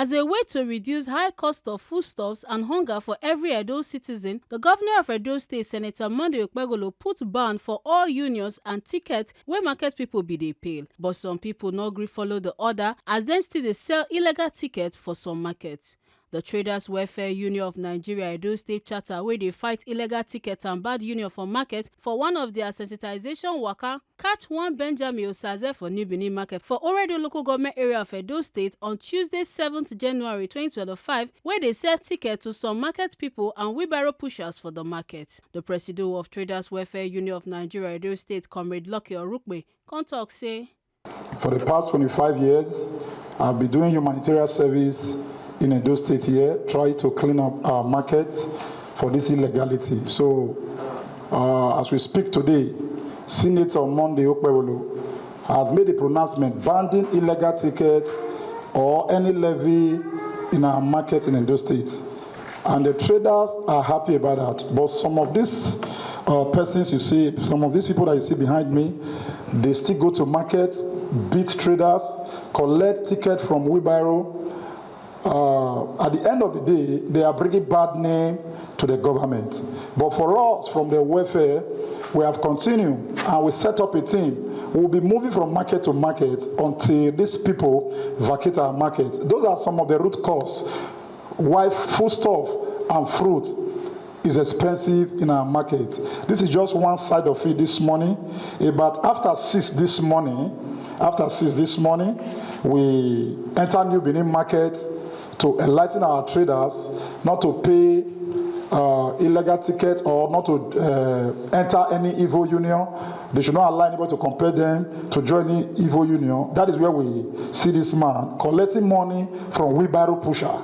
As a way to reduce high cost of foodstuffs and hunger for every Edo citizen, the governor of Edo State, Senator Monday Okpebholo, put ban for all unions and tickets where market people be dey pay. But some people no gree follow the order as them still dey sell illegal tickets for some markets. The Traders Welfare Union of Nigeria Edo State Charter, where they fight illegal tickets and bad union for market, for one of their sensitization waka, catch one Benjamin Osaze for New Benin Market for Oredo local government area of Edo State on Tuesday 7th January 2025, where they sell tickets to some market people and wheelbarrow pushers for the market. The president of Traders Welfare Union of Nigeria Edo State, Comrade Lucky Orukpe, come talk say, for the past 25 years, I've been doing humanitarian service in Edo State here, try to clean up our market for this illegality. So, as we speak today, Senator Monday Okpebholo has made a pronouncement banning illegal tickets or any levy in our market in Edo State. And the traders are happy about that. But some of these persons you see, some of these people that you see behind me, they still go to market, beat traders, collect tickets from wheelbarrow. At the end of the day, they are bringing bad name to the government. But for us, from the welfare, we have continued and we set up a team. We will be moving from market to market until these people vacate our market. Those are some of the root cause why foodstuff and fruit is expensive in our market. This is just one side of it this morning. But after 6 this morning, we enter New Benin Market to enlighten our traders not to pay illegal tickets or not to enter any evil union. They should not allow anybody to compel them to join any evil union. That is where we see this man collecting money from wheelbarrow pusher.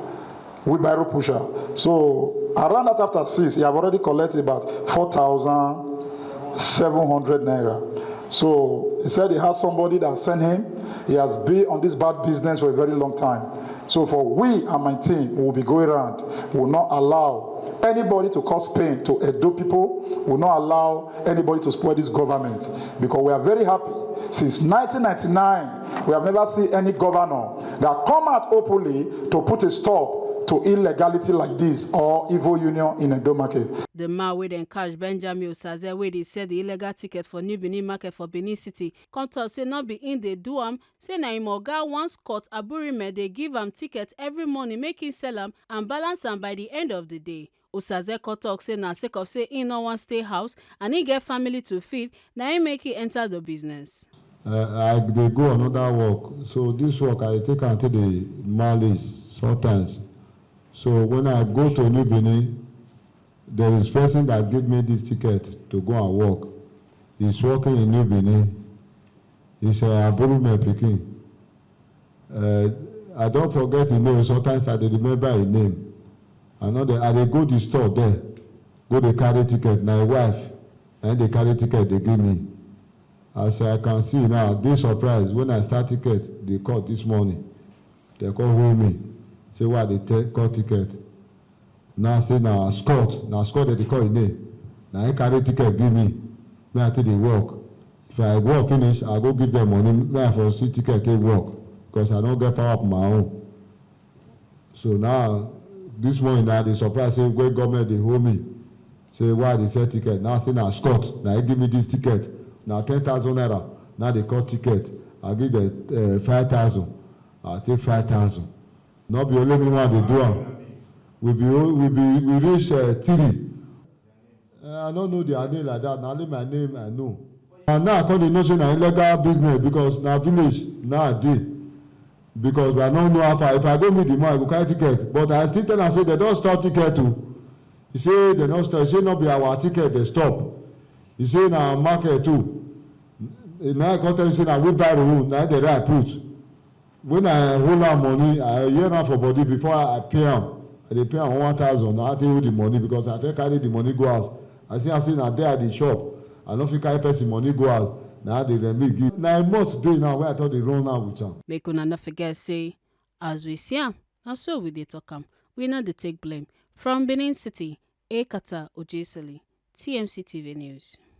So around that after 6, he have already collected about 4,700 naira. So he said he has somebody that sent him. He has been on this bad business for a very long time. So for we and my team, we will be going around. We will not allow anybody to cause pain to Edo people. We will not allow anybody to spoil this government. Because we are very happy. Since 1999, we have never seen any governor that come out openly to put a stop to illegality like this or evil union in Edo Market. The man wey dem catch, Benjamin Osaze, wey dey sell the illegal ticket for New Benin Market for Benin City, come talk say not be in dey do am, say na im oga one Scott Aburime dey give am ticket every morning make him sell am and balance am by the end of the day. Osaze come talk say na sake of say he no wan stay house and he get family to feed, na him make he enter the business. I dey go another work, so this work I take until the mileage sometimes. So when I go to New Benin, there is person that gave me this ticket to go and work. He's working in New Benin. He's a Aburume Pikin. I don't forget his name. Sometimes I remember his name. I know that I go to the store there, go to carry ticket. My wife, and they carry ticket they give me. As I can see now, this surprise when I start ticket, they call this morning. They call hold me. Say why they call ticket. Now say now Scott that they call his name. Now he carry ticket give me. Me I take the work. If I work finish, I go give them money. Me I for see ticket take work because I don't get power up my own. So now this morning now they surprise say where government they hold me. Say why they sell ticket. Now say now Scott. Now he give me this ticket. Now 10,000 naira. Now they call ticket. I give them 5,000. I take 5,000. Not be only me one they do am. We reach 3. I don't know their name like that. Now only my name I know. And now I call the notion of illegal business because now village now I did. Because I don't know how far. If I go meet the man, I go carry ticket. But I still tell them say they don't stop ticket too. He say they don't stop. He say not be our ticket they stop. He say na market too. Now I come tell you say na wheelbarrow now the right put. When I hold out money, I hear am for body before I pay am. I dey pay am 1,000. Now I take hold the money because I fit carry the money go out. I say na there at the shop. I no fit carry person money go out. Now they remit give. Na a month day now where I thought they run out with am. Make una no forget say, as we see am, na so we dey talk am. We no dey take blame. From Benin City, Ekata Ojesili, TMC TV News.